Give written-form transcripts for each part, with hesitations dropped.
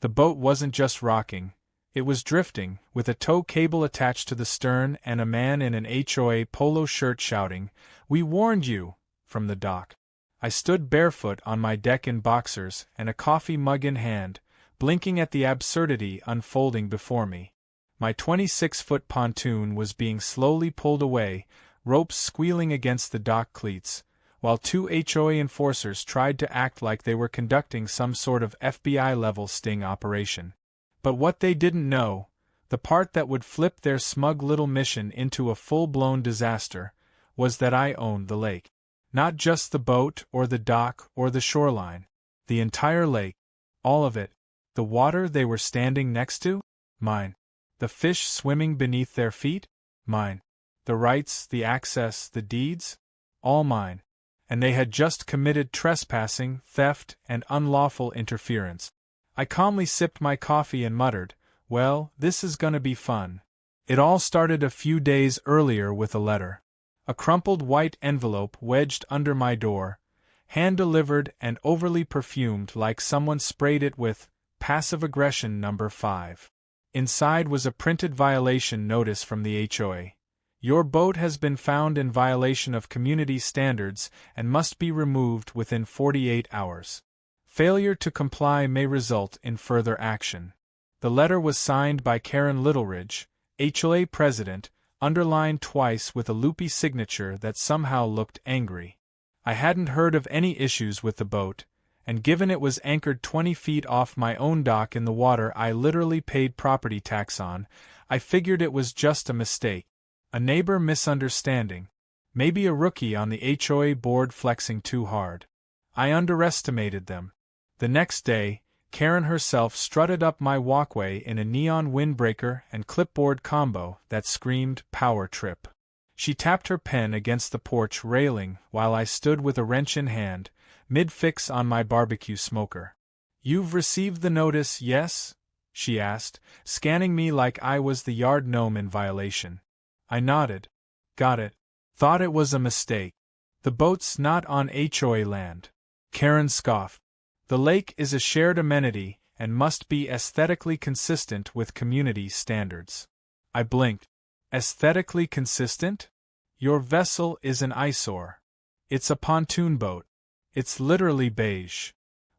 The boat wasn't just rocking, it was drifting, with a tow cable attached to the stern and a man in an HOA polo shirt shouting, "We warned you!" from the dock. I stood barefoot on my deck in boxers and a coffee mug in hand, blinking at the absurdity unfolding before me. My 26-foot pontoon was being slowly pulled away, ropes squealing against the dock cleats, while two HOA enforcers tried to act like they were conducting some sort of FBI-level sting operation. But what they didn't know, the part that would flip their smug little mission into a full-blown disaster, was that I owned the lake. Not just the boat or the dock or the shoreline. The entire lake. All of it. The water they were standing next to? Mine. The fish swimming beneath their feet? Mine. The rights, the access, the deeds? All mine. And they had just committed trespassing, theft, and unlawful interference. I calmly sipped my coffee and muttered, "Well, this is gonna be fun." It all started a few days earlier with a letter. A crumpled white envelope wedged under my door, hand-delivered and overly perfumed like someone sprayed it with passive aggression number 5. Inside was a printed violation notice from the HOA. Your boat has been found in violation of community standards and must be removed within 48 hours. Failure to comply may result in further action. The letter was signed by Karen Littleridge, HOA president, underlined twice with a loopy signature that somehow looked angry. I hadn't heard of any issues with the boat, and given it was anchored 20 feet off my own dock in the water I literally paid property tax on, I figured it was just a mistake. A neighbor misunderstanding. Maybe a rookie on the HOA board flexing too hard. I underestimated them. The next day, Karen herself strutted up my walkway in a neon windbreaker and clipboard combo that screamed power trip. She tapped her pen against the porch railing while I stood with a wrench in hand, mid-fix on my barbecue smoker. "You've received the notice, yes?" she asked, scanning me like I was the yard gnome in violation. I nodded. "Got it. Thought it was a mistake. The boat's not on HOA land." Karen scoffed. "The lake is a shared amenity and must be aesthetically consistent with community standards." I blinked. "Aesthetically consistent? Your vessel is an eyesore. It's a pontoon boat. It's literally beige."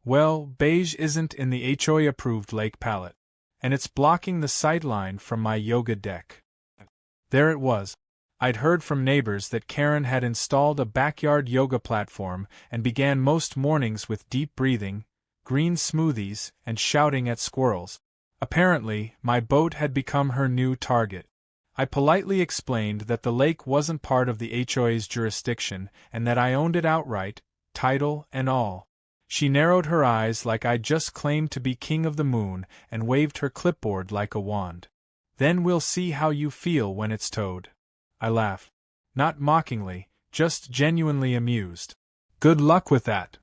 "Well, beige isn't in the HOA-approved lake palette. And it's blocking the sightline from my yoga deck." There it was. I'd heard from neighbors that Karen had installed a backyard yoga platform and began most mornings with deep breathing, green smoothies, and shouting at squirrels. Apparently, my boat had become her new target. I politely explained that the lake wasn't part of the HOA's jurisdiction and that I owned it outright, title and all. She narrowed her eyes like I'd just claimed to be king of the moon and waved her clipboard like a wand. "Then we'll see how you feel when it's towed." I laughed. Not mockingly, just genuinely amused. "Good luck with that."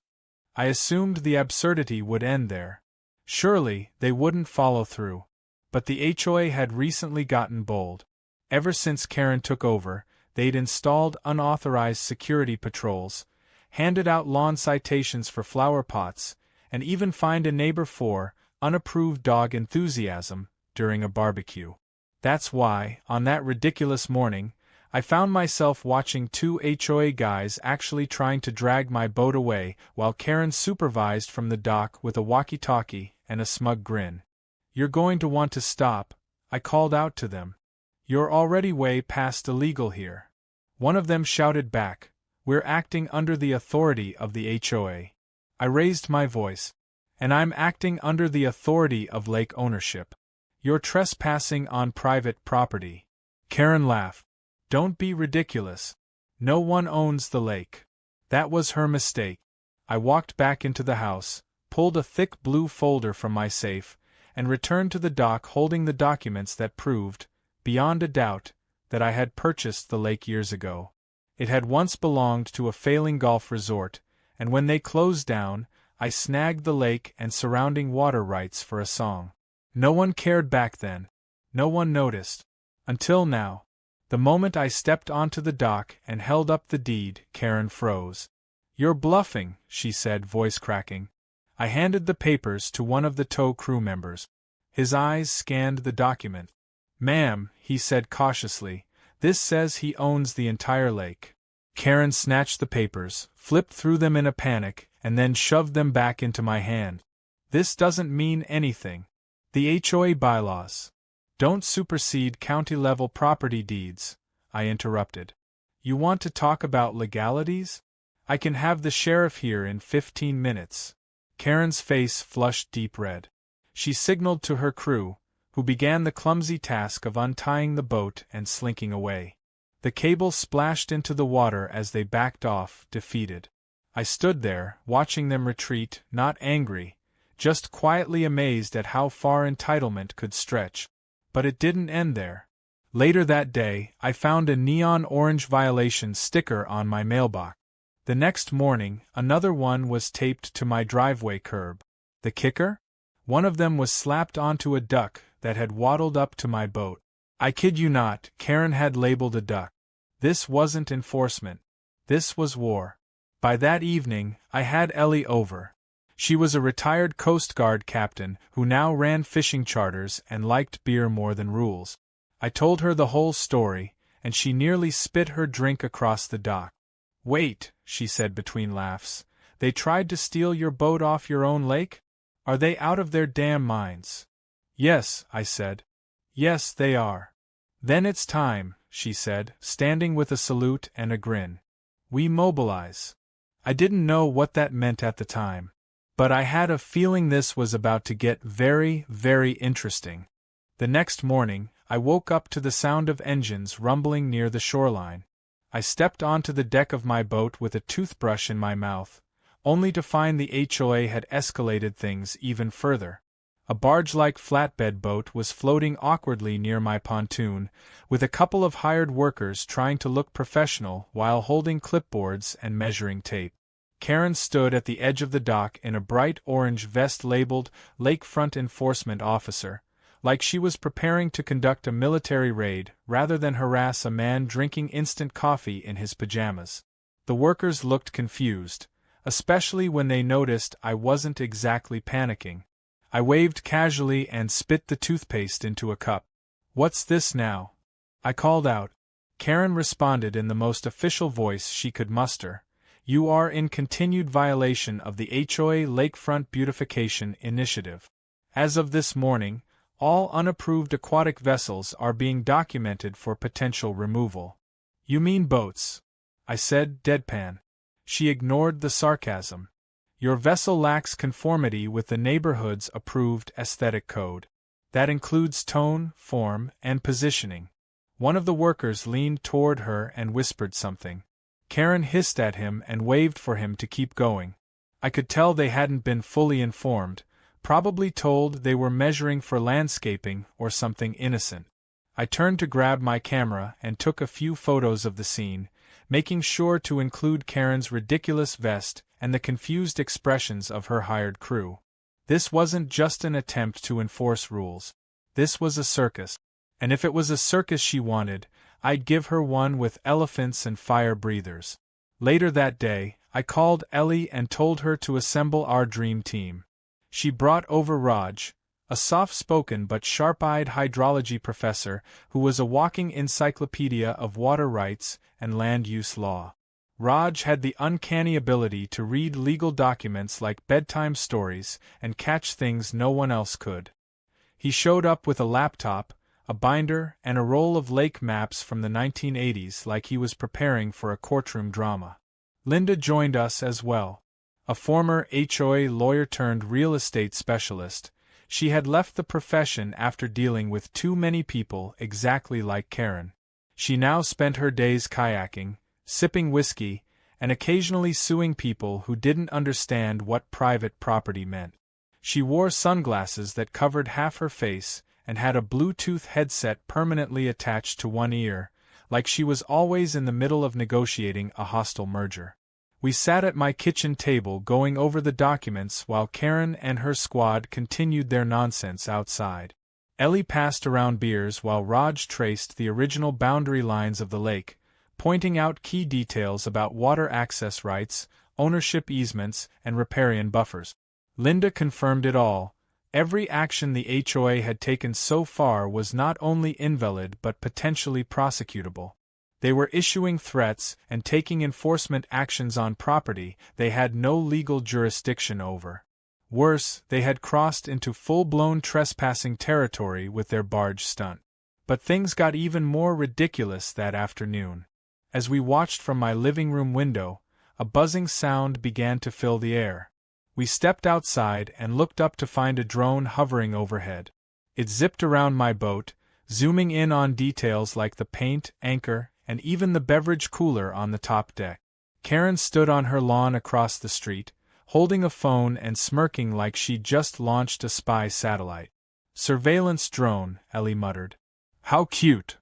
I assumed the absurdity would end there. Surely, they wouldn't follow through. But the HOA had recently gotten bold. Ever since Karen took over, they'd installed unauthorized security patrols, handed out lawn citations for flower pots, and even fined a neighbor for unapproved dog enthusiasm during a barbecue. That's why, on that ridiculous morning, I found myself watching two HOA guys actually trying to drag my boat away while Karen supervised from the dock with a walkie-talkie and a smug grin. "You're going to want to stop," I called out to them. "You're already way past illegal here." One of them shouted back, "We're acting under the authority of the HOA." I raised my voice. "And I'm acting under the authority of lake ownership. You're trespassing on private property." Karen laughed. "Don't be ridiculous. No one owns the lake." That was her mistake. I walked back into the house, pulled a thick blue folder from my safe, and returned to the dock holding the documents that proved, beyond a doubt, that I had purchased the lake years ago. It had once belonged to a failing golf resort, and when they closed down, I snagged the lake and surrounding water rights for a song. No one cared back then. No one noticed. Until now. The moment I stepped onto the dock and held up the deed, Karen froze. "You're bluffing," she said, voice cracking. I handed the papers to one of the tow crew members. His eyes scanned the document. "Ma'am," he said cautiously, "this says he owns the entire lake." Karen snatched the papers, flipped through them in a panic, and then shoved them back into my hand. "This doesn't mean anything. The HOA bylaws don't supersede county-level property deeds," I interrupted. "You want to talk about legalities? I can have the sheriff here in 15 minutes. Karen's face flushed deep red. She signaled to her crew, who began the clumsy task of untying the boat and slinking away. The cable splashed into the water as they backed off, defeated. I stood there, watching them retreat, not angry, just quietly amazed at how far entitlement could stretch. But it didn't end there. Later that day, I found a neon orange violation sticker on my mailbox. The next morning, another one was taped to my driveway curb. The kicker? One of them was slapped onto a duck that had waddled up to my boat. I kid you not, Karen had labeled a duck. This wasn't enforcement. This was war. By that evening, I had Ellie over. She was a retired Coast Guard captain who now ran fishing charters and liked beer more than rules. I told her the whole story, and she nearly spit her drink across the dock. "Wait," she said between laughs, "they tried to steal your boat off your own lake? Are they out of their damn minds?" "Yes," I said. "Yes, they are." "Then it's time," she said, standing with a salute and a grin. "We mobilize." I didn't know what that meant at the time. But I had a feeling this was about to get very, very interesting. The next morning, I woke up to the sound of engines rumbling near the shoreline. I stepped onto the deck of my boat with a toothbrush in my mouth, only to find the HOA had escalated things even further. A barge-like flatbed boat was floating awkwardly near my pontoon, with a couple of hired workers trying to look professional while holding clipboards and measuring tape. Karen stood at the edge of the dock in a bright orange vest labeled Lakefront Enforcement Officer, like she was preparing to conduct a military raid rather than harass a man drinking instant coffee in his pajamas. The workers looked confused, especially when they noticed I wasn't exactly panicking. I waved casually and spit the toothpaste into a cup. "What's this now?" I called out. Karen responded in the most official voice she could muster. "You are in continued violation of the HOA Lakefront Beautification Initiative. As of this morning, all unapproved aquatic vessels are being documented for potential removal." "You mean boats?" I said, deadpan. She ignored the sarcasm. "Your vessel lacks conformity with the neighborhood's approved aesthetic code. That includes tone, form, and positioning." One of the workers leaned toward her and whispered something. Karen hissed at him and waved for him to keep going. I could tell they hadn't been fully informed, probably told they were measuring for landscaping or something innocent. I turned to grab my camera and took a few photos of the scene, making sure to include Karen's ridiculous vest and the confused expressions of her hired crew. This wasn't just an attempt to enforce rules. This was a circus. And if it was a circus she wanted, I'd give her one with elephants and fire breathers. Later that day, I called Ellie and told her to assemble our dream team. She brought over Raj, a soft-spoken but sharp-eyed hydrology professor who was a walking encyclopedia of water rights and land use law. Raj had the uncanny ability to read legal documents like bedtime stories and catch things no one else could. He showed up with a laptop, a binder, and a roll of lake maps from the 1980s like he was preparing for a courtroom drama. Linda joined us as well. A former HOA lawyer-turned-real estate specialist, she had left the profession after dealing with too many people exactly like Karen. She now spent her days kayaking, sipping whiskey, and occasionally suing people who didn't understand what private property meant. She wore sunglasses that covered half her face and had a Bluetooth headset permanently attached to one ear, like she was always in the middle of negotiating a hostile merger. We sat at my kitchen table going over the documents while Karen and her squad continued their nonsense outside. Ellie passed around beers while Raj traced the original boundary lines of the lake, pointing out key details about water access rights, ownership easements, and riparian buffers. Linda confirmed it all. Every action the HOA had taken so far was not only invalid but potentially prosecutable. They were issuing threats and taking enforcement actions on property they had no legal jurisdiction over. Worse, they had crossed into full-blown trespassing territory with their barge stunt. But things got even more ridiculous that afternoon. As we watched from my living room window, a buzzing sound began to fill the air. We stepped outside and looked up to find a drone hovering overhead. It zipped around my boat, zooming in on details like the paint, anchor, and even the beverage cooler on the top deck. Karen stood on her lawn across the street, holding a phone and smirking like she'd just launched a spy satellite. "Surveillance drone," Ellie muttered. "How cute."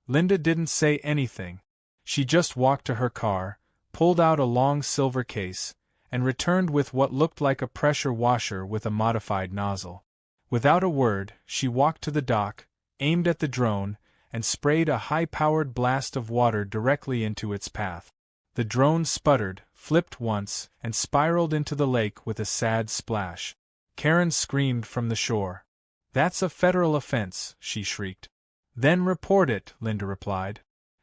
Linda didn't say anything. She just walked to her car, pulled out a long silver case, and returned with what looked like a pressure washer with a modified nozzle. Without a word, she walked to the dock, aimed at the drone, and sprayed a high-powered blast of water directly into its path. The drone sputtered, flipped once, and spiraled into the lake with a sad splash. Karen screamed from the shore. "That's a federal offense," she shrieked. "Then report it," Linda replied.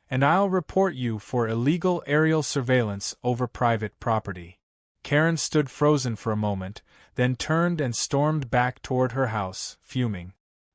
"And I'll report you for illegal aerial surveillance over private property." Karen stood frozen for a moment, then turned and stormed back toward her house, fuming.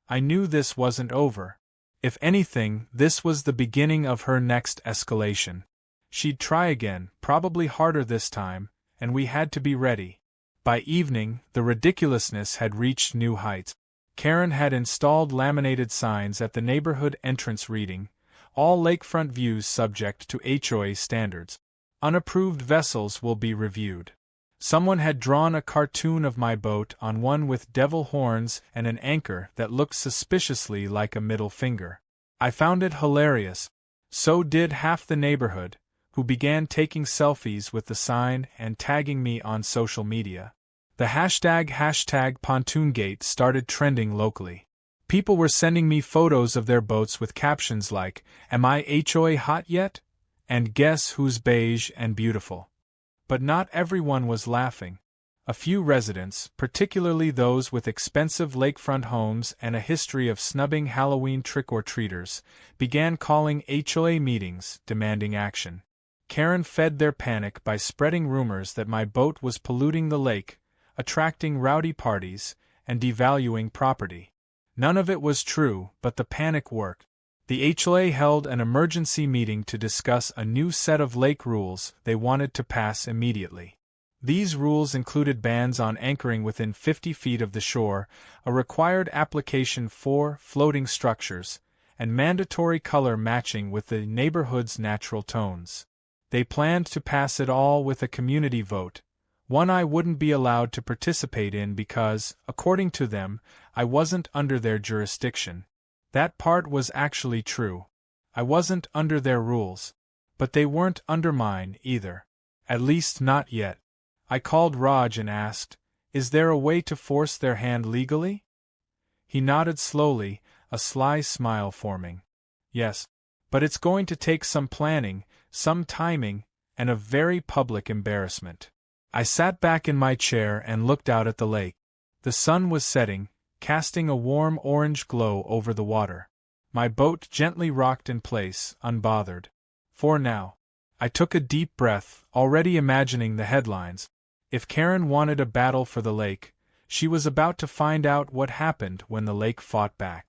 I knew this wasn't over. If anything, this was the beginning of her next escalation. She'd try again, probably harder this time, and we had to be ready. By evening, the ridiculousness had reached new heights. Karen had installed laminated signs at the neighborhood entrance reading, "All lakefront views subject to HOA standards. Unapproved vessels will be reviewed." Someone had drawn a cartoon of my boat on one with devil horns and an anchor that looked suspiciously like a middle finger. I found it hilarious. So did half the neighborhood, who began taking selfies with the sign and tagging me on social media. The hashtag #PontoonGate started trending locally. People were sending me photos of their boats with captions like, "Am I HOA hot yet?" and "Guess who's beige and beautiful?" But not everyone was laughing. A few residents, particularly those with expensive lakefront homes and a history of snubbing Halloween trick-or-treaters, began calling HOA meetings, demanding action. Karen fed their panic by spreading rumors that my boat was polluting the lake, attracting rowdy parties, and devaluing property. None of it was true, but the panic worked. The HOA held an emergency meeting to discuss a new set of lake rules they wanted to pass immediately. These rules included bans on anchoring within 50 feet of the shore, a required application for floating structures, and mandatory color matching with the neighborhood's natural tones. They planned to pass it all with a community vote, one I wouldn't be allowed to participate in because, according to them, I wasn't under their jurisdiction. That part was actually true. I wasn't under their rules. But they weren't under mine either. At least not yet. I called Raj and asked, "Is there a way to force their hand legally?" He nodded slowly, a sly smile forming. "Yes. But it's going to take some planning, some timing, and a very public embarrassment." I sat back in my chair and looked out at the lake. The sun was setting, casting a warm orange glow over the water. My boat gently rocked in place, unbothered. For now. I took a deep breath, already imagining the headlines. If Karen wanted a battle for the lake, she was about to find out what happened when the lake fought back.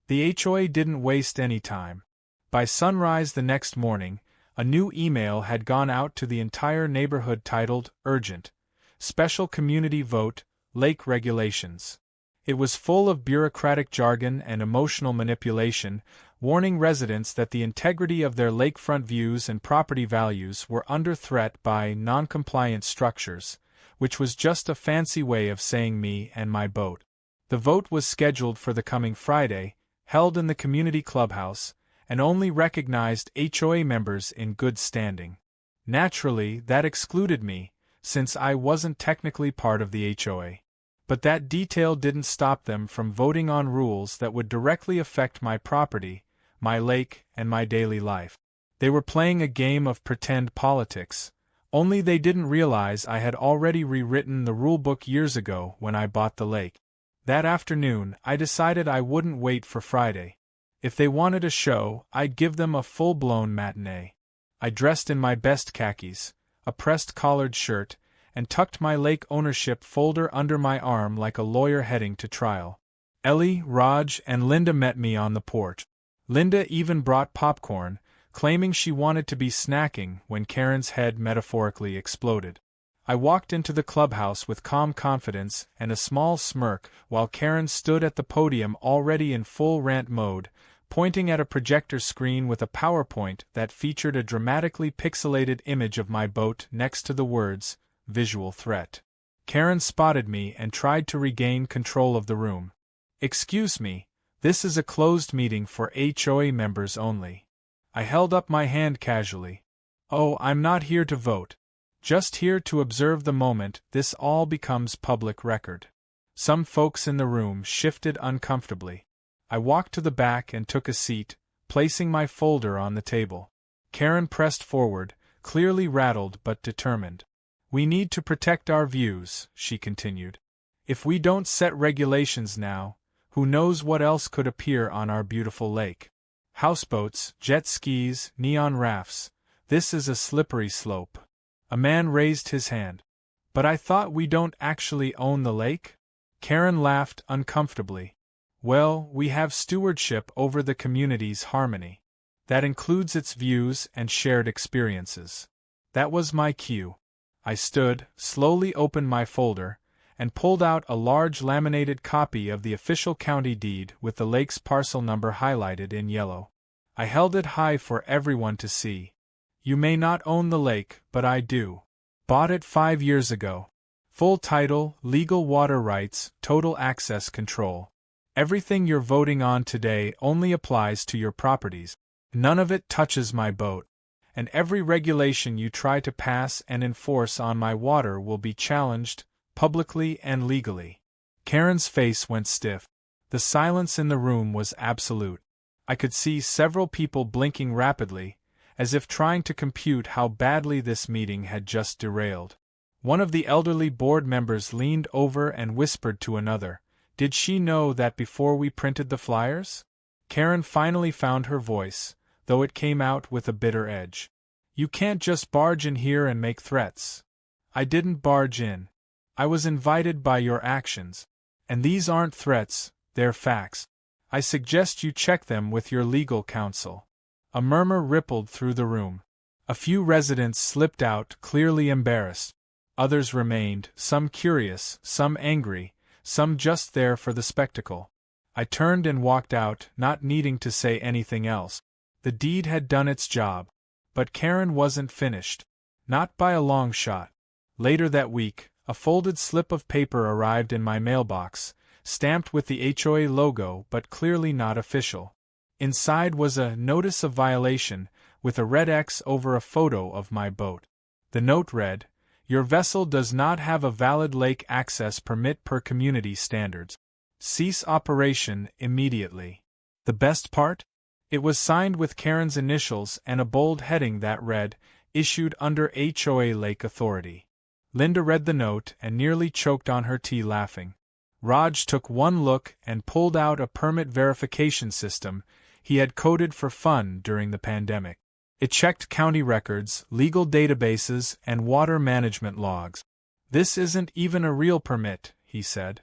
The HOA didn't waste any time. By sunrise the next morning, a new email had gone out to the entire neighborhood titled, "Urgent. Special Community Vote, Lake Regulations." It was full of bureaucratic jargon and emotional manipulation, warning residents that the integrity of their lakefront views and property values were under threat by non-compliant structures, which was just a fancy way of saying me and my boat. The vote was scheduled for the coming Friday, held in the community clubhouse, and only recognized HOA members in good standing. Naturally, that excluded me, since I wasn't technically part of the HOA. But that detail didn't stop them from voting on rules that would directly affect my property, my lake, and my daily life. They were playing a game of pretend politics, Only they didn't realize I had already rewritten the rulebook years ago when I bought the lake. That afternoon, I decided I wouldn't wait for Friday. If they wanted a show, I'd give them a full-blown matinee. I dressed in my best khakis, a pressed collared shirt, and tucked my lake ownership folder under my arm like a lawyer heading to trial. Ellie, Raj, and Linda met me on the porch. Linda even brought popcorn, claiming she wanted to be snacking when Karen's head metaphorically exploded. I walked into the clubhouse with calm confidence and a small smirk while Karen stood at the podium already in full rant mode, pointing at a projector screen with a PowerPoint that featured a dramatically pixelated image of my boat next to the words, "Visual threat." Karen spotted me and tried to regain control of the room. "Excuse me, this is a closed meeting for HOA members only." I held up my hand casually. "Oh, I'm not here to vote. Just here to observe the moment this all becomes public record." Some folks in the room shifted uncomfortably. I walked to the back and took a seat, placing my folder on the table. Karen pressed forward, clearly rattled but determined. "We need to protect our views," she continued. "If we don't set regulations now, who knows what else could appear on our beautiful lake? Houseboats, jet skis, neon rafts. This is a slippery slope." A man raised his hand. "But I thought we don't actually own the lake?" Karen laughed uncomfortably. "Well, we have stewardship over the community's harmony. That includes its views and shared experiences." That was my cue. I stood, slowly opened my folder, and pulled out a large laminated copy of the official county deed with the lake's parcel number highlighted in yellow. I held it high for everyone to see. "You may not own the lake, but I do. Bought it 5 years ago. Full title, legal water rights, total access control. Everything you're voting on today only applies to your properties. None of it touches my boat. And every regulation you try to pass and enforce on my water will be challenged, publicly and legally." Karen's face went stiff. The silence in the room was absolute. I could see several people blinking rapidly, as if trying to compute how badly this meeting had just derailed. One of the elderly board members leaned over and whispered to another, "Did she know that before we printed the flyers?" Karen finally found her voice, though it came out with a bitter edge. "You can't just barge in here and make threats." "I didn't barge in. I was invited by your actions. And these aren't threats, they're facts. I suggest you check them with your legal counsel." A murmur rippled through the room. A few residents slipped out, clearly embarrassed. Others remained, some curious, some angry, some just there for the spectacle. I turned and walked out, not needing to say anything else. The deed had done its job. But Karen wasn't finished. Not by a long shot. Later that week, a folded slip of paper arrived in my mailbox, stamped with the HOA logo but clearly not official. Inside was a notice of violation, with a red X over a photo of my boat. The note read, "Your vessel does not have a valid lake access permit per community standards. Cease operation immediately." The best part? It was signed with Karen's initials and a bold heading that read, "Issued under HOA Lake Authority." Linda read the note and nearly choked on her tea laughing. Raj took one look and pulled out a permit verification system he had coded for fun during the pandemic. It checked county records, legal databases, and water management logs. "This isn't even a real permit," he said.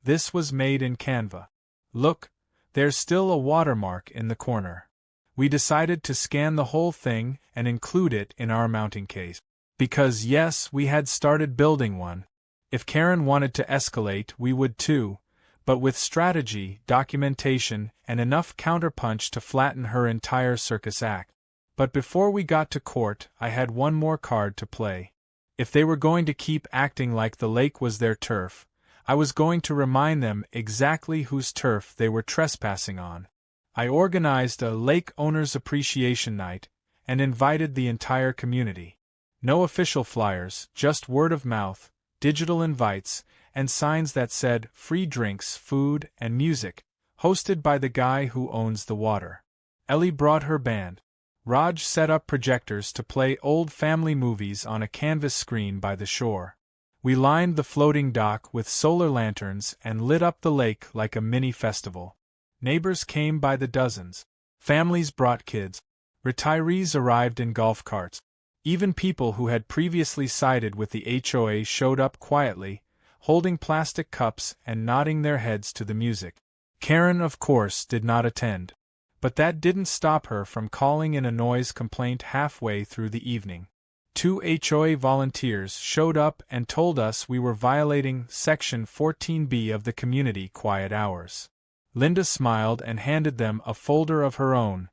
"This was made in Canva. Look, there's still a watermark in the corner." We decided to scan the whole thing and include it in our mounting case. Because yes, we had started building one. If Karen wanted to escalate, we would too, but with strategy, documentation, and enough counterpunch to flatten her entire circus act. But before we got to court, I had one more card to play. If they were going to keep acting like the lake was their turf, I was going to remind them exactly whose turf they were trespassing on. I organized a Lake Owners Appreciation Night and invited the entire community. No official flyers, just word of mouth, digital invites, and signs that said free drinks, food, and music, hosted by the guy who owns the water. Ellie brought her band. Raj set up projectors to play old family movies on a canvas screen by the shore. We lined the floating dock with solar lanterns and lit up the lake like a mini festival. Neighbors came by the dozens. Families brought kids. Retirees arrived in golf carts. Even people who had previously sided with the HOA showed up quietly, holding plastic cups and nodding their heads to the music. Karen, of course, did not attend. But that didn't stop her from calling in a noise complaint halfway through the evening. 2 HOA volunteers showed up and told us we were violating Section 14B of the Community Quiet Hours. Linda smiled and handed them a folder of her own,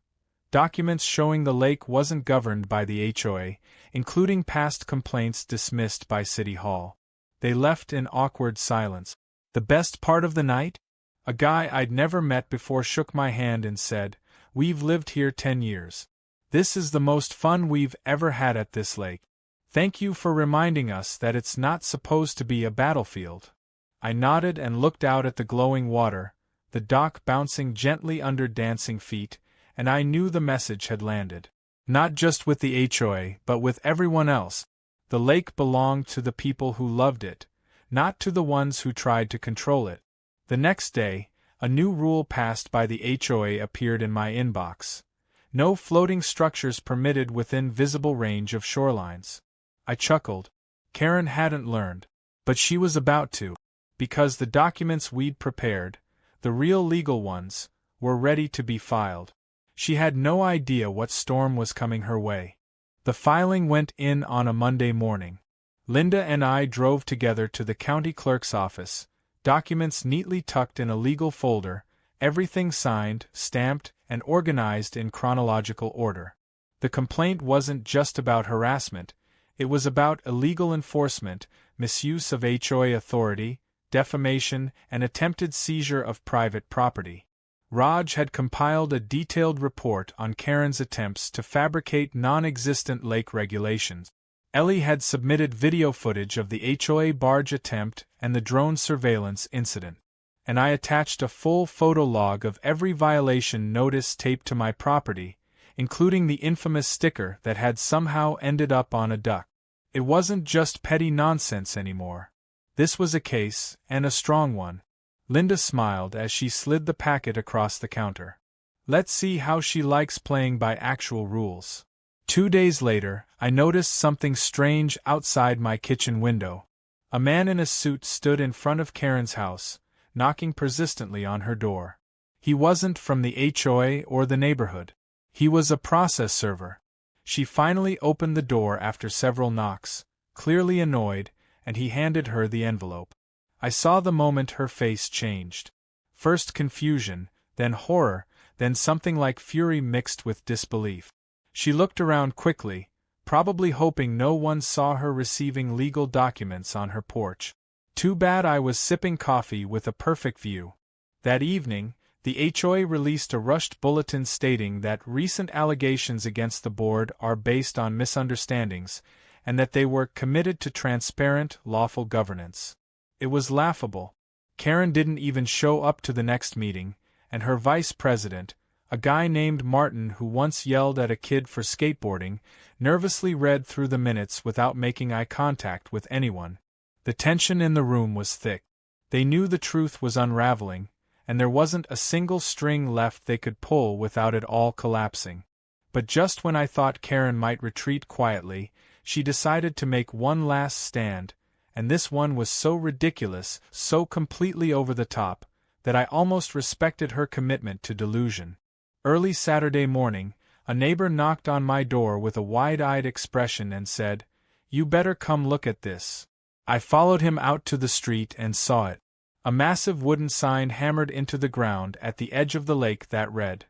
documents showing the lake wasn't governed by the HOA, including past complaints dismissed by City Hall. They left in awkward silence. The best part of the night? A guy I'd never met before shook my hand and said, "We've lived here 10 years. This is the most fun we've ever had at this lake. Thank you for reminding us that it's not supposed to be a battlefield." I nodded and looked out at the glowing water, the dock bouncing gently under dancing feet, and I knew the message had landed. Not just with the HOA, but with everyone else. The lake belonged to the people who loved it, not to the ones who tried to control it. The next day, a new rule passed by the HOA appeared in my inbox. No floating structures permitted within visible range of shorelines. I chuckled. Karen hadn't learned. But she was about to. Because the documents we'd prepared, the real legal ones, were ready to be filed. She had no idea what storm was coming her way. The filing went in on a Monday morning. Linda and I drove together to the county clerk's office, documents neatly tucked in a legal folder, everything signed, stamped, and organized in chronological order. The complaint wasn't just about harassment, it was about illegal enforcement, misuse of HOA authority, defamation, and attempted seizure of private property. Raj had compiled a detailed report on Karen's attempts to fabricate non-existent lake regulations. Ellie had submitted video footage of the HOA barge attempt and the drone surveillance incident, and I attached a full photo log of every violation notice taped to my property, including the infamous sticker that had somehow ended up on a duck. It wasn't just petty nonsense anymore. This was a case, and a strong one. Linda smiled as she slid the packet across the counter. Let's see how she likes playing by actual rules. 2 days later, I noticed something strange outside my kitchen window. A man in a suit stood in front of Karen's house, knocking persistently on her door. He wasn't from the HOA or the neighborhood. He was a process server. She finally opened the door after several knocks, clearly annoyed, and he handed her the envelope. I saw the moment her face changed. First confusion, then horror, then something like fury mixed with disbelief. She looked around quickly, probably hoping no one saw her receiving legal documents on her porch. Too bad I was sipping coffee with a perfect view. That evening, the HOA released a rushed bulletin stating that recent allegations against the board are based on misunderstandings, and that they were committed to transparent, lawful governance. It was laughable. Karen didn't even show up to the next meeting, and her vice president, a guy named Martin who once yelled at a kid for skateboarding, nervously read through the minutes without making eye contact with anyone. The tension in the room was thick. They knew the truth was unraveling, and there wasn't a single string left they could pull without it all collapsing. But just when I thought Karen might retreat quietly, she decided to make one last stand, and this one was so ridiculous, so completely over the top, that I almost respected her commitment to delusion. Early Saturday morning, a neighbor knocked on my door with a wide-eyed expression and said, "You better come look at this." I followed him out to the street and saw it. A massive wooden sign hammered into the ground at the edge of the lake that read,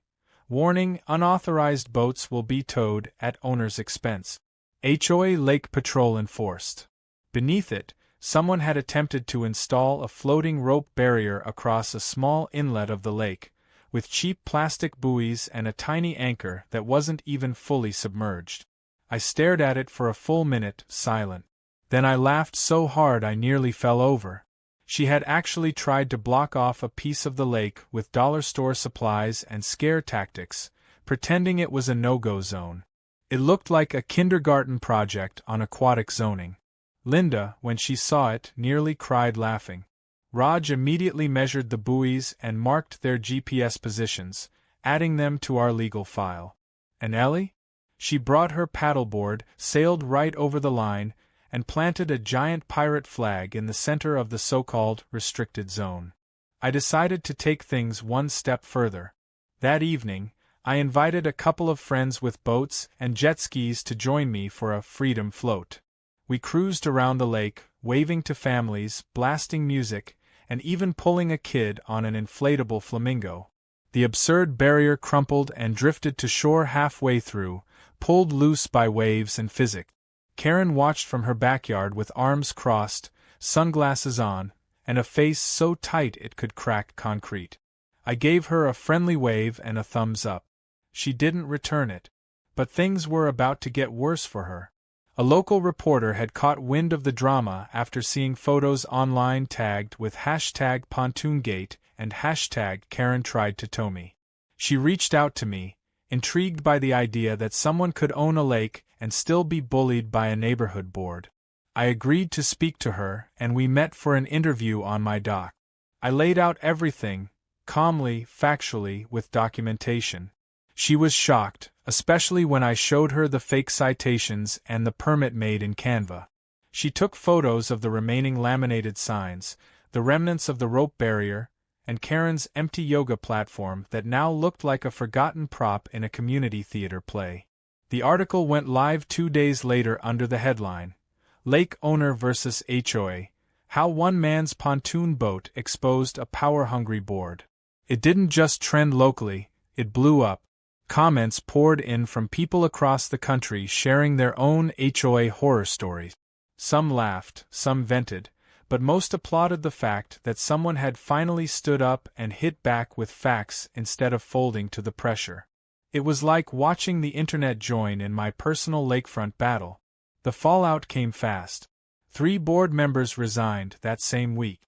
"Warning, unauthorized boats will be towed at owner's expense. HOA Lake Patrol enforced." Beneath it, someone had attempted to install a floating rope barrier across a small inlet of the lake, with cheap plastic buoys and a tiny anchor that wasn't even fully submerged. I stared at it for a full minute, silent. Then I laughed so hard I nearly fell over. She had actually tried to block off a piece of the lake with dollar store supplies and scare tactics, pretending it was a no-go zone. It looked like a kindergarten project on aquatic zoning. Linda, when she saw it, nearly cried laughing. Raj immediately measured the buoys and marked their GPS positions, adding them to our legal file. And Ellie? She brought her paddleboard, sailed right over the line, and planted a giant pirate flag in the center of the so-called restricted zone. I decided to take things one step further. That evening, I invited a couple of friends with boats and jet skis to join me for a freedom float. We cruised around the lake, waving to families, blasting music, and even pulling a kid on an inflatable flamingo. The absurd barrier crumpled and drifted to shore halfway through, pulled loose by waves and physics. Karen watched from her backyard with arms crossed, sunglasses on, and a face so tight it could crack concrete. I gave her a friendly wave and a thumbs up. She didn't return it. But things were about to get worse for her. A local reporter had caught wind of the drama after seeing photos online tagged with hashtag pontoongate and hashtag Karen tried to tow me. She reached out to me, intrigued by the idea that someone could own a lake and still be bullied by a neighborhood board. I agreed to speak to her, and we met for an interview on my dock. I laid out everything, calmly, factually, with documentation. She was shocked, especially when I showed her the fake citations and the permit made in Canva. She took photos of the remaining laminated signs, the remnants of the rope barrier, and Karen's empty yoga platform that now looked like a forgotten prop in a community theater play. The article went live 2 days later under the headline, Lake Owner vs. HOA, How One Man's Pontoon Boat Exposed a Power-Hungry Board. It didn't just trend locally, it blew up. Comments poured in from people across the country sharing their own HOA horror stories. Some laughed, some vented, but most applauded the fact that someone had finally stood up and hit back with facts instead of folding to the pressure. It was like watching the internet join in my personal lakefront battle. The fallout came fast. 3 board members resigned that same week.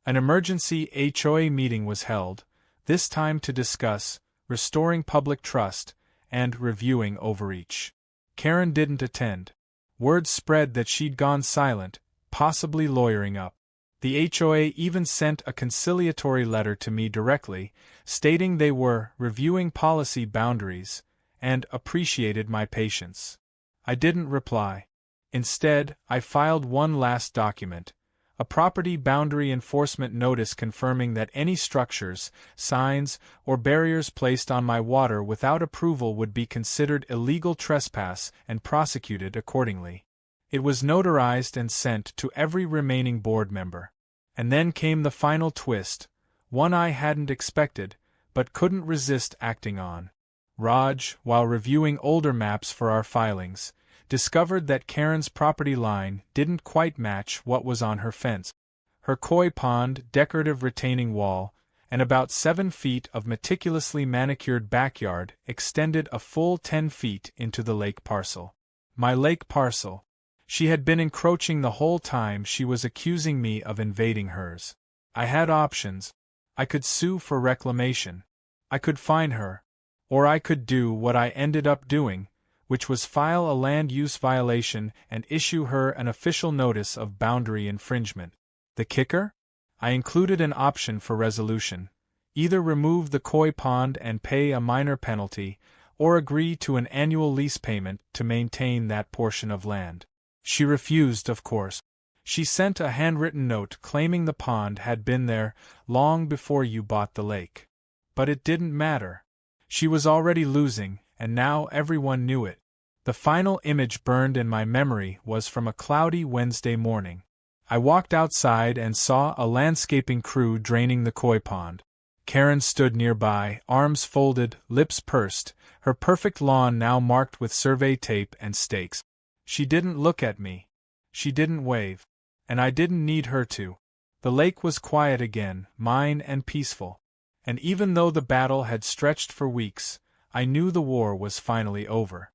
An emergency HOA meeting was held, this time to discuss restoring public trust and reviewing overreach. Karen didn't attend. Word spread that she'd gone silent, possibly lawyering up. The HOA even sent a conciliatory letter to me directly, stating they were reviewing policy boundaries and appreciated my patience. I didn't reply. Instead, I filed one last document, a property boundary enforcement notice confirming that any structures, signs, or barriers placed on my water without approval would be considered illegal trespass and prosecuted accordingly. It was notarized and sent to every remaining board member. And then came the final twist, one I hadn't expected, but couldn't resist acting on. Raj, while reviewing older maps for our filings, discovered that Karen's property line didn't quite match what was on her fence. Her koi pond, decorative retaining wall, and about 7 feet of meticulously manicured backyard extended a full 10 feet into the lake parcel. My lake parcel. She had been encroaching the whole time she was accusing me of invading hers. I had options. I could sue for reclamation. I could fine her. Or I could do what I ended up doing, which was file a land use violation and issue her an official notice of boundary infringement. The kicker? I included an option for resolution. Either remove the koi pond and pay a minor penalty, or agree to an annual lease payment to maintain that portion of land. She refused, of course. She sent a handwritten note claiming the pond had been there long before you bought the lake. But it didn't matter. She was already losing, and now everyone knew it. The final image burned in my memory was from a cloudy Wednesday morning. I walked outside and saw a landscaping crew draining the koi pond. Karen stood nearby, arms folded, lips pursed, her perfect lawn now marked with survey tape and stakes. She didn't look at me. She didn't wave. And I didn't need her to. The lake was quiet again, mine and peaceful. And even though the battle had stretched for weeks, I knew the war was finally over.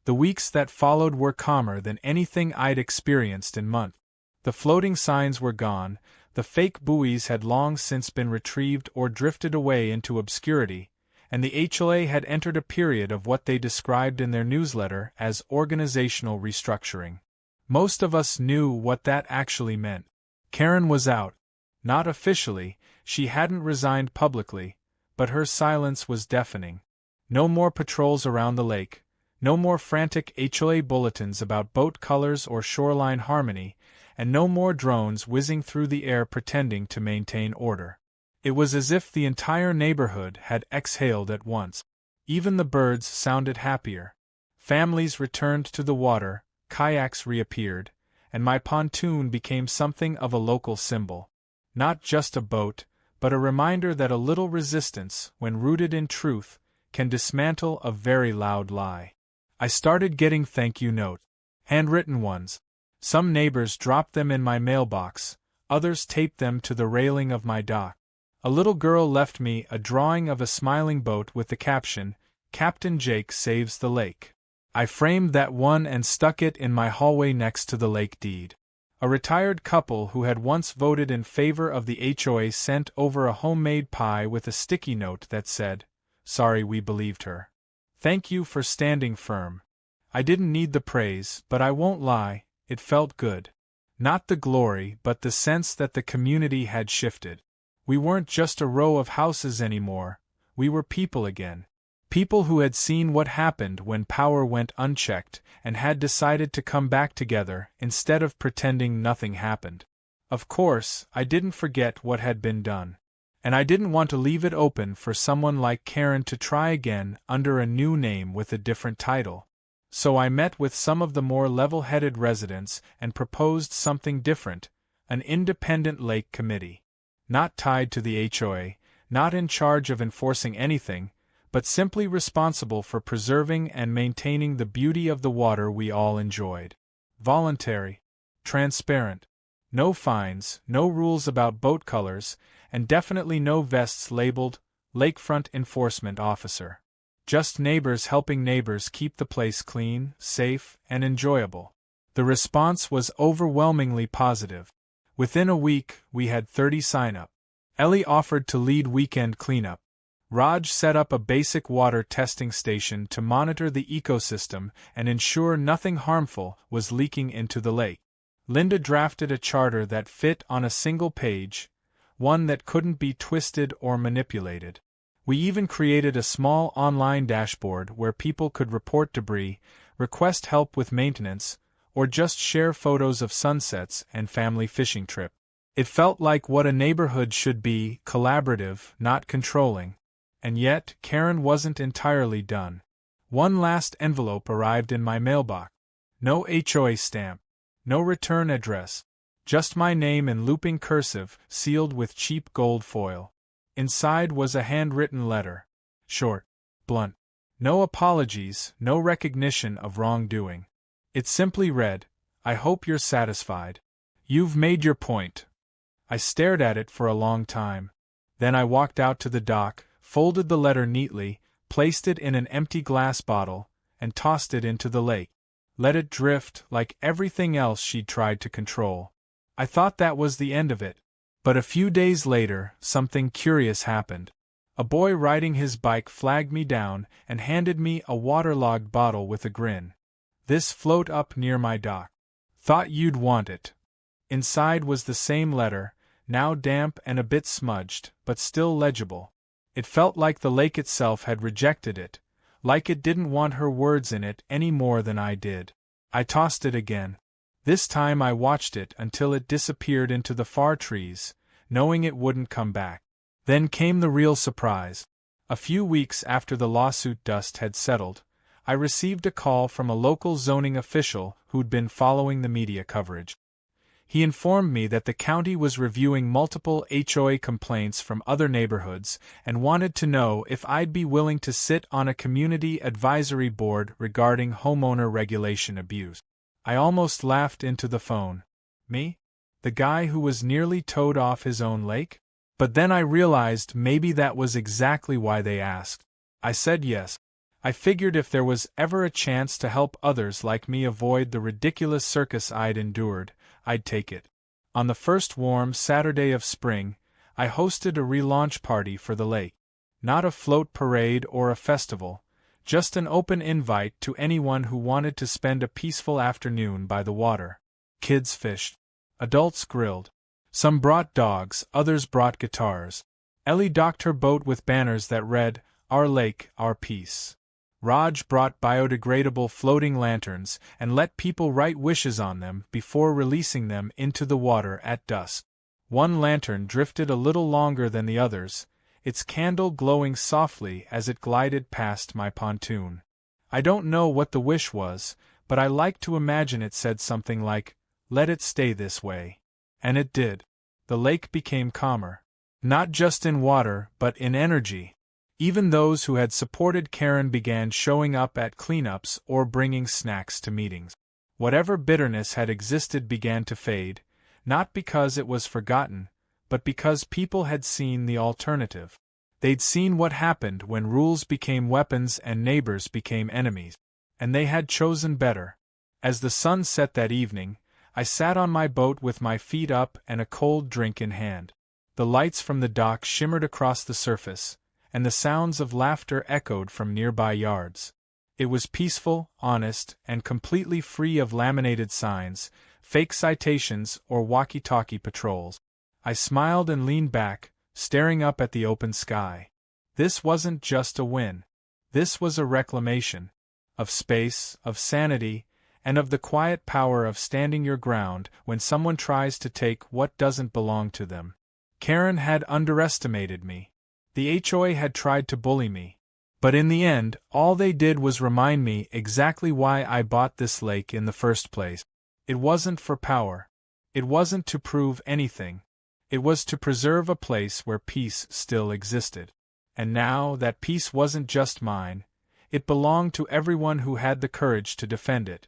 The weeks that followed were calmer than anything I'd experienced in months. The floating signs were gone, the fake buoys had long since been retrieved or drifted away into obscurity, and the HOA had entered a period of what they described in their newsletter as organizational restructuring. Most of us knew what that actually meant. Karen was out. Not officially, she hadn't resigned publicly, but her silence was deafening. No more patrols around the lake, no more frantic HOA bulletins about boat colors or shoreline harmony, and no more drones whizzing through the air pretending to maintain order. It was as if the entire neighborhood had exhaled at once. Even the birds sounded happier. Families returned to the water, kayaks reappeared, and my pontoon became something of a local symbol. Not just a boat, but a reminder that a little resistance, when rooted in truth, can dismantle a very loud lie. I started getting thank you notes. Handwritten ones. Some neighbors dropped them in my mailbox, others taped them to the railing of my dock. A little girl left me a drawing of a smiling boat with the caption, "Captain Jake saves the lake." I framed that one and stuck it in my hallway next to the lake deed. A retired couple who had once voted in favor of the HOA sent over a homemade pie with a sticky note that said, "Sorry we believed her. Thank you for standing firm." I didn't need the praise, but I won't lie, it felt good. Not the glory, but the sense that the community had shifted. We weren't just a row of houses anymore, we were people again. People who had seen what happened when power went unchecked and had decided to come back together instead of pretending nothing happened. Of course, I didn't forget what had been done. And I didn't want to leave it open for someone like Karen to try again under a new name with a different title. So I met with some of the more level-headed residents and proposed something different, an independent lake committee. Not tied to the HOA, not in charge of enforcing anything, but simply responsible for preserving and maintaining the beauty of the water we all enjoyed. Voluntary. Transparent. No fines, no rules about boat colors, and definitely no vests labeled Lakefront Enforcement Officer. Just neighbors helping neighbors keep the place clean, safe, and enjoyable. The response was overwhelmingly positive. Within a week, we had 30 sign-up. Ellie offered to lead weekend cleanup. Raj set up a basic water testing station to monitor the ecosystem and ensure nothing harmful was leaking into the lake. Linda drafted a charter that fit on a single page, one that couldn't be twisted or manipulated. We even created a small online dashboard where people could report debris, request help with maintenance, or just share photos of sunsets and family fishing trip. It felt like what a neighborhood should be, collaborative, not controlling. And yet, Karen wasn't entirely done. One last envelope arrived in my mailbox. No HOA stamp. No return address. Just my name in looping cursive, sealed with cheap gold foil. Inside was a handwritten letter. Short. Blunt. No apologies, no recognition of wrongdoing. It simply read, "I hope you're satisfied. You've made your point." I stared at it for a long time. Then I walked out to the dock, folded the letter neatly, placed it in an empty glass bottle, and tossed it into the lake. Let it drift like everything else she'd tried to control. I thought that was the end of it. But a few days later, something curious happened. A boy riding his bike flagged me down and handed me a waterlogged bottle with a grin. "This float up near my dock. Thought you'd want it." Inside was the same letter, now damp and a bit smudged, but still legible. It felt like the lake itself had rejected it, like it didn't want her words in it any more than I did. I tossed it again. This time I watched it until it disappeared into the far trees, knowing it wouldn't come back. Then came the real surprise. A few weeks after the lawsuit dust had settled, I received a call from a local zoning official who'd been following the media coverage. He informed me that the county was reviewing multiple HOA complaints from other neighborhoods and wanted to know if I'd be willing to sit on a community advisory board regarding homeowner regulation abuse. I almost laughed into the phone. Me? The guy who was nearly towed off his own lake? But then I realized maybe that was exactly why they asked. I said yes. I figured if there was ever a chance to help others like me avoid the ridiculous circus I'd endured, I'd take it. On the first warm Saturday of spring, I hosted a relaunch party for the lake. Not a float parade or a festival, just an open invite to anyone who wanted to spend a peaceful afternoon by the water. Kids fished. Adults grilled. Some brought dogs, others brought guitars. Ellie docked her boat with banners that read, "Our lake, our peace." Raj brought biodegradable floating lanterns and let people write wishes on them before releasing them into the water at dusk. One lantern drifted a little longer than the others, its candle glowing softly as it glided past my pontoon. I don't know what the wish was, but I like to imagine it said something like, "Let it stay this way." And it did. The lake became calmer. Not just in water, but in energy. Even those who had supported Karen began showing up at cleanups or bringing snacks to meetings. Whatever bitterness had existed began to fade, not because it was forgotten, but because people had seen the alternative. They'd seen what happened when rules became weapons and neighbors became enemies. And they had chosen better. As the sun set that evening, I sat on my boat with my feet up and a cold drink in hand. The lights from the dock shimmered across the surface, and the sounds of laughter echoed from nearby yards. It was peaceful, honest, and completely free of laminated signs, fake citations, or walkie-talkie patrols. I smiled and leaned back, staring up at the open sky. This wasn't just a win. This was a reclamation. Of space, of sanity, and of the quiet power of standing your ground when someone tries to take what doesn't belong to them. Karen had underestimated me. The HOA had tried to bully me. But in the end, all they did was remind me exactly why I bought this lake in the first place. It wasn't for power. It wasn't to prove anything. It was to preserve a place where peace still existed. And now that peace wasn't just mine, it belonged to everyone who had the courage to defend it.